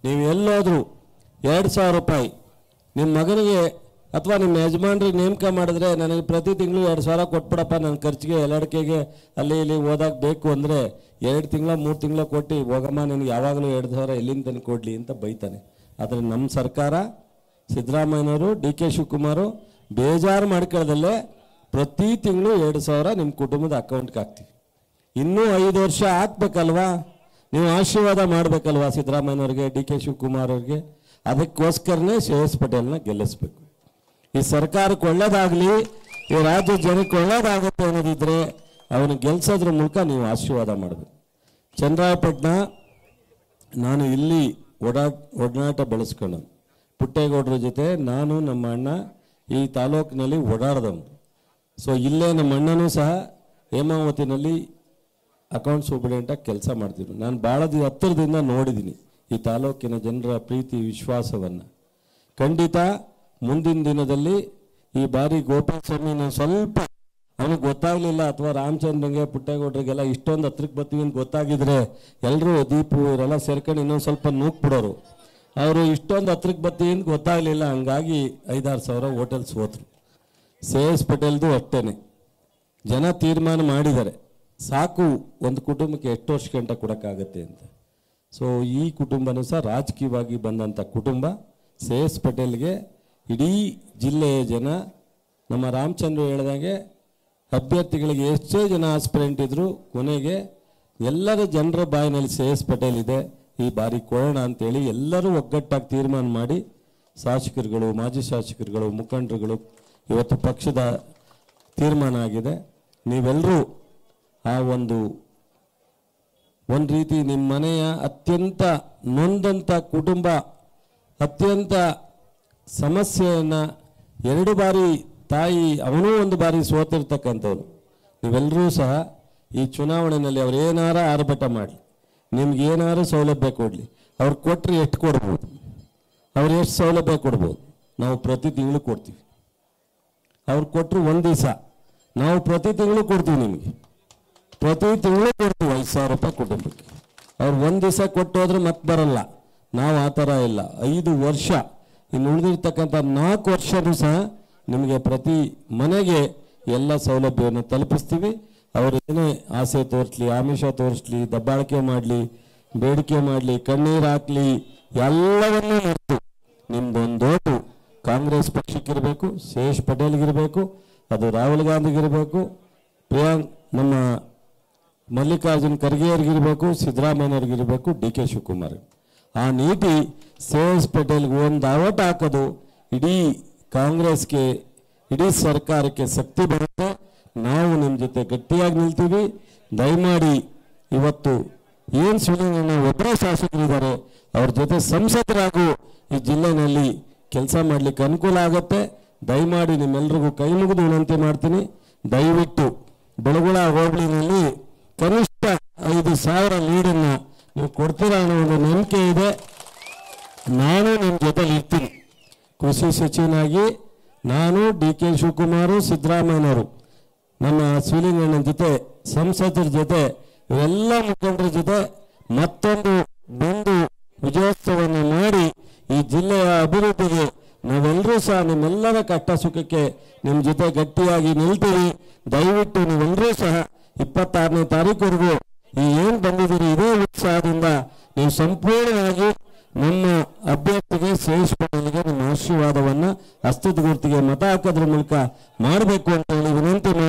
ನೀವು ಎಲ್ಲೋದ್ರೂ 2,000 ರೂಪಾಯಿ ನಿಮ್ಮ ಮಗನಿಗೆ ಅಥವಾ ನಿಮ್ಮ ಯಜಮಾನ್ರಿಗೆ ನೇಮಕ ಮಾಡಿದ್ರೆ ನನಗೆ ಪ್ರತಿ ತಿಂಗಳು 2,000 ಕೊಟ್ಬಿಡಪ್ಪ ನನ್ನ ಖರ್ಚಿಗೆ ಎಲ್ಲಡಿಕೆಗೆ ಅಲ್ಲಿ ಇಲ್ಲಿ ಓದಾಕ ಬೇಕು ಅಂದರೆ 2 ತಿಂಗಳ 3 ತಿಂಗಳ ಕೊಟ್ಟು ಹೋಗಮ್ಮ ನಿನಗೆ ಯಾವಾಗಲೂ 2,000 ಎಲ್ಲಿಂದ ತಂದು ಕೊಡಲಿ ಅಂತ ಬೈತಾನೆ. ಆದರೆ ನಮ್ಮ ಸರ್ಕಾರ ಸಿದ್ದರಾಮಯ್ಯನವರು ಡಿ.ಕೆ. ಶಿವಕುಮಾರು ಬೇಜಾರು ಮಾಡ್ಕೊಳ್ಳದಲ್ಲೇ ಪ್ರತಿ ತಿಂಗಳು 2,000 ನಿಮ್ಮ ಕುಟುಂಬದ ಅಕೌಂಟ್ಗೆ ಹಾಕ್ತೀವಿ. ಇನ್ನೂ 5 ವರ್ಷ ಹಾಕ್ಬೇಕಲ್ವಾ, ನೀವು ಆಶೀರ್ವಾದ ಮಾಡಬೇಕಲ್ವಾ ಸಿದ್ದರಾಮಯ್ಯನವ್ರಿಗೆ, ಡಿ.ಕೆ. ಶಿವಕುಮಾರ್ ಅವ್ರಿಗೆ. ಅದಕ್ಕೋಸ್ಕರನೇ ಶ್ರೇಯಸ್ ಪಟೇಲ್ನ ಗೆಲ್ಲಿಸ್ಬೇಕು. ಈ ಸರ್ಕಾರಕ್ಕೆ ಒಳ್ಳೇದಾಗಲಿ, ಈ ರಾಜ್ಯ ಜನಕ್ಕೆ ಒಳ್ಳೇದಾಗುತ್ತೆ ಅನ್ನೋದಿದ್ರೆ ಅವನು ಗೆಲ್ಸೋದ್ರ ಮೂಲಕ ನೀವು ಆಶೀರ್ವಾದ ಮಾಡಬೇಕು. ಚನ್ನರಾಯಪಟ್ಟಣ ನಾನು ಇಲ್ಲಿ ಒಡನಾಟ ಬೆಳೆಸ್ಕೊಂಡು ಪುಟ್ಟೇಗೌಡರ ಜೊತೆ ನಾನು ನಮ್ಮ ಅಣ್ಣ ಈ ತಾಲೂಕಿನಲ್ಲಿ ಓಡಾಡ್ದವನು. ಸೊ ಇಲ್ಲೇ ನಮ್ಮ ಅಣ್ಣನೂ ಸಹ ಹೇಮಾವತಿನಲ್ಲಿ ಅಕೌಂಟ್ ಸೂಪರ್ಡೆಂಟಾಗಿ ಕೆಲಸ ಮಾಡ್ತಿದ್ರು. ನಾನು ಭಾಳ ಹತ್ತಿರದಿಂದ ನೋಡಿದ್ದೀನಿ ಈ ತಾಲೂಕಿನ ಜನರ ಪ್ರೀತಿ ವಿಶ್ವಾಸವನ್ನು. ಖಂಡಿತ ಮುಂದಿನ ದಿನದಲ್ಲಿ ಈ ಬಾರಿ ಗೋಪಾಲ ಸ್ವಾಮಿನ ಸ್ವಲ್ಪ ಅವನಿಗೆ ಗೊತ್ತಾಗಲಿಲ್ಲ, ಅಥವಾ ರಾಮಚಂದ್ರಂಗೆ ಪುಟ್ಟೇಗೌಡರಿಗೆಲ್ಲ ಇಷ್ಟೊಂದು ಹತ್ರಕ್ಕೆ ಬರ್ತೀವಿ ಅಂತ ಗೊತ್ತಾಗಿದ್ರೆ ಎಲ್ಲರೂ ದೀಪು ಇವರೆಲ್ಲ ಸೇರ್ಕೊಂಡು ಇನ್ನೊಂದು ಸ್ವಲ್ಪ ನೂಕ್ಬಿಡೋರು. ಅವರು ಇಷ್ಟೊಂದು ಹತ್ರಕ್ಕೆ ಬರ್ತೀವಿ ಅಂತ ಗೊತ್ತಾಗಲಿಲ್ಲ, ಹಂಗಾಗಿ 5-6 ಸಾವಿರ ಹೋಟೆಲ್ ಸೋತರು. ಶ್ರೇಯಸ್ ಪಟೇಲ್ದು ಅಷ್ಟೇನೆ, ಜನ ತೀರ್ಮಾನ ಮಾಡಿದ್ದಾರೆ ಸಾಕು ಒಂದು ಕುಟುಂಬಕ್ಕೆ ಎಷ್ಟು ವರ್ಷ ಗಂಟ ಕೊಡೋಕ್ಕಾಗತ್ತೆ ಅಂತ. ಸೊ ಈ ಕುಟುಂಬನೂ ಸಹ ರಾಜಕೀಯವಾಗಿ ಬಂದಂಥ ಕುಟುಂಬ. ಶ್ರೇಯಸ್ ಪಟೇಲ್ಗೆ ಇಡೀ ಜಿಲ್ಲೆಯ ಜನ, ನಮ್ಮ ರಾಮಚಂದ್ರ ಹೇಳಿದಾಗೆ ಅಭ್ಯರ್ಥಿಗಳಿಗೆ ಎಷ್ಟೇ ಜನ ಆಸ್ಪಿರೆಂಟ್ ಇದ್ದರು, ಕೊನೆಗೆ ಎಲ್ಲರ ಜನರ ಬಾಯಿನಲ್ಲಿ ಶ್ರೇಯಸ್ ಪಟೇಲ್ ಇದೆ, ಈ ಬಾರಿ ಕೊಡೋಣ ಅಂತೇಳಿ ಎಲ್ಲರೂ ಒಗ್ಗಟ್ಟಾಗಿ ತೀರ್ಮಾನ ಮಾಡಿ ಶಾಸಕರುಗಳು, ಮಾಜಿ ಶಾಸಕರುಗಳು, ಮುಖಂಡರುಗಳು ಇವತ್ತು ಪಕ್ಷದ ತೀರ್ಮಾನ ಆಗಿದೆ. ನೀವೆಲ್ಲರೂ ಆ ಒಂದು ರೀತಿ ನಿಮ್ಮ ಮನೆಯ ಅತ್ಯಂತ ನೊಂದಂಥ ಕುಟುಂಬ, ಅತ್ಯಂತ ಸಮಸ್ಯೆಯನ್ನು 2 ಬಾರಿ ತಾಯಿ ಅವನೂ 1 ಬಾರಿ ಸೋತಿರ್ತಕ್ಕಂಥವ್ರು. ನೀವೆಲ್ಲರೂ ಸಹ ಈ ಚುನಾವಣೆಯಲ್ಲಿ ಅವ್ರು ಏನಾರ ಆರ್ಭಟ ಮಾಡಲಿ, ನಿಮ್ಗೆ ಏನಾರು ಸೌಲಭ್ಯ ಕೊಡಲಿ, ಅವ್ರು ಕೊಟ್ಟರೆ ಎಷ್ಟು ಕೊಡ್ಬೋದು, ಅವ್ರು ಎಷ್ಟು ಸೌಲಭ್ಯ ಕೊಡ್ಬೋದು, ನಾವು ಪ್ರತಿ ತಿಂಗಳು ಕೊಡ್ತೀವಿ. ಅವ್ರು ಕೊಟ್ಟರು 1 ದಿವಸ, ನಾವು ಪ್ರತಿ ತಿಂಗಳು ಕೊಡ್ತೀವಿ, ನಿಮಗೆ ಪ್ರತಿ ತಿಂಗಳು ಕೊಡ್ತೀವಿ 5,000 ರೂಪಾಯಿ ಕುಟುಂಬಕ್ಕೆ. ಅವ್ರು 1 ದಿವಸ ಕೊಟ್ಟು ಹೋದ್ರೆ ಮತ್ತೆ ಬರಲ್ಲ. ನಾವು ಆ ಥರ ಇಲ್ಲ, 5 ವರ್ಷ, ಇನ್ನು ಉಳಿದಿರ್ತಕ್ಕಂಥ 4 ವರ್ಷವೂ ಸಹ ನಿಮಗೆ ಪ್ರತಿ ಮನೆಗೆ ಎಲ್ಲ ಸೌಲಭ್ಯವನ್ನು ತಲುಪಿಸ್ತೀವಿ. ಅವರು ಏನೇ ಆಸೆ ತೋರಿಸ್ಲಿ, ಆಮಿಷ ತೋರಿಸ್ಲಿ, ದಬ್ಬಾಳಿಕೆ ಮಾಡಲಿ, ಬೇಡಿಕೆ ಮಾಡಲಿ, ಕಣ್ಣೀರು ಹಾಕಲಿ, ಎಲ್ಲವನ್ನೂ ನೋಡ್ತು. ನಿಮ್ದೊಂದು ಓಟು ಕಾಂಗ್ರೆಸ್ ಪಕ್ಷಕ್ಕಿರಬೇಕು, ಶ್ರೇಯಸ್ ಪಟೇಲ್ಗಿರಬೇಕು, ಅದು ರಾಹುಲ್ ಗಾಂಧಿಗಿರಬೇಕು, ನಮ್ಮ ಮಲ್ಲಿಕಾರ್ಜುನ್ ಖರ್ಗೆ ಅವ್ರಿಗಿರಬೇಕು, ಸಿದ್ದರಾಮಯ್ಯವ್ರಿಗಿರಬೇಕು, ಡಿ.ಕೆ. ಶಿವಕುಮಾರ್. ಆ ನೀತಿ ಶ್ರೇಯಸ್ ಪಟೇಲ್ಗೆ ಒಂದು ಓಟ್ ಹಾಕೋದು ಇಡೀ ಕಾಂಗ್ರೆಸ್ಗೆ, ಇಡೀ ಸರ್ಕಾರಕ್ಕೆ ಶಕ್ತಿ ಬರುತ್ತೆ. ನಾವು ನಿಮ್ಮ ಜೊತೆ ಗಟ್ಟಿಯಾಗಿ ನಿಲ್ತೀವಿ. ದಯಮಾಡಿ ಇವತ್ತು ಏನು ಸುಳ್ಳಿನ ಒಬ್ಬರೇ ಶಾಸಕರಿದ್ದಾರೆ, ಅವ್ರ ಜೊತೆ ಸಂಸದರಾಗೂ ಈ ಜಿಲ್ಲೆನಲ್ಲಿ ಕೆಲಸ ಮಾಡಲಿಕ್ಕೆ ಅನುಕೂಲ ಆಗುತ್ತೆ. ದಯಮಾಡಿ ನಿಮ್ಮೆಲ್ರಿಗೂ ಕೈ ಮುಗಿದು ವಿನಂತಿ ಮಾಡ್ತೀನಿ, ದಯವಿಟ್ಟು ಬೆಳಗುಳ ಹೋಬಳಿನಲ್ಲಿ ಕನಿಷ್ಠ 5,000 ಲೀಡನ್ನು ನೀವು ಕೊಡ್ತೀರಾ ಅನ್ನೋ ಒಂದು ನಂಬಿಕೆ ಇದೆ. ನಾನು ನಿಮ್ಮ ಜೊತೆಲಿ ಇರ್ತೀನಿ. ಕೃಷಿ ಸಚಿವನಾಗಿ ನಾನು, ಡಿ.ಕೆ. ಶಿವಕುಮಾರು, ಸಿದ್ದರಾಮಯ್ಯನವರು, ನಮ್ಮ ಶಿವಲಿಂಗಣ್ಣನ ಜೊತೆ, ಸಂಸದರ ಜೊತೆ, ಇವೆಲ್ಲ ಮುಖಂಡರ ಜೊತೆ ಮತ್ತೊಂದು ಬಂದು ವಿಜಯೋತ್ಸವವನ್ನು ಮಾಡಿ ಈ ಜಿಲ್ಲೆಯ ಅಭಿವೃದ್ಧಿಗೆ ನಾವೆಲ್ಲರೂ ಸಹ ನಿಮ್ಮೆಲ್ಲರ ಕಷ್ಟ ಸುಖಕ್ಕೆ ನಿಮ್ಮ ಜೊತೆ ಗಟ್ಟಿಯಾಗಿ ನಿಲ್ತೀವಿ. ದಯವಿಟ್ಟು ನೀವೆಲ್ಲರೂ ಸಹ 26ನೇ ತಾರೀಕುವರೆಗೂ ಈ ಏನು ಬಂದಿದ್ದೀರಿ ಇದೇ ಉತ್ಸಾಹದಿಂದ ನೀವು ಸಂಪೂರ್ಣವಾಗಿ ನಮ್ಮ ಅಭ್ಯರ್ಥಿಗೆ ಶ್ರೇಯಸ್ ಪಟೇಲ್ಗೆ ನಿಮ್ಮ ಆಶೀರ್ವಾದವನ್ನು ಹಸ್ತದ ಗುರುತಿಗೆ ಮತ ಹಾಕೋದ್ರ ಮೂಲಕ ಮಾಡಬೇಕು ಅಂತ ಹೇಳಿ ವಿನಂತಿ ಮಾಡಿ